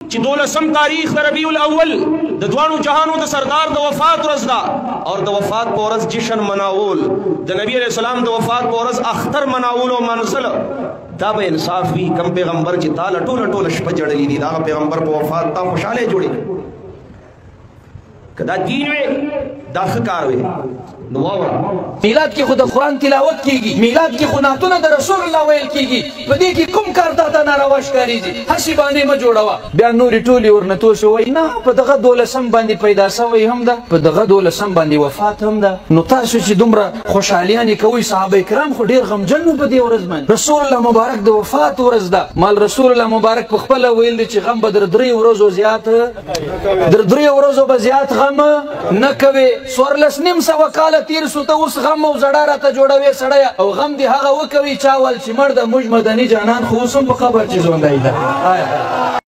چې 12 تاریخ د ربیع الاول د دوانو جهانو د سردار د وفات ورځ ده او د وفات په ورځ جشن مناول د نبی علیہ السلام د وفات په ورځ اختر مناول او منزل دا به انصاف وي کم پیغمبر چې تعالی ټوله شپه جړلې دي دا پیغمبر په وفات تا خوشاله جوړي کدا دین وي دا ښکار وي نو میلاد کې خود قرآن تلاوت کیږي میلاد کې خو نعتونه د رسول الله ویل کیږي په دې کې کوم کار تا ناروا ښکارېږي هسې باندې مه جوړوه بیا نورې ټولې ورنه توشې وایي نه په دغه 12 باندې پیدا سوی هم ده په دغه 12 باندې وفات هم ده نو تاسو چې دومره خوشحالیانې کوئ صحابه کرام خو ډېر غمجن وو په دې ورځ باندې رسول الله مبارک د وفات ورځ ده مال رسول الله مبارک په خپله ویل دی چې غم به در 3 ورځو زیات در 3 ورځو به زیات غم نه کوې 14 نیم سوه کاله تیر سو ته اوس غم او زړه راته جوړوې سړیه او غم دې هغه وکوي چا ول چې مړ د موږ مدني جانان خو اوس هم په قبر چې ژوندی ده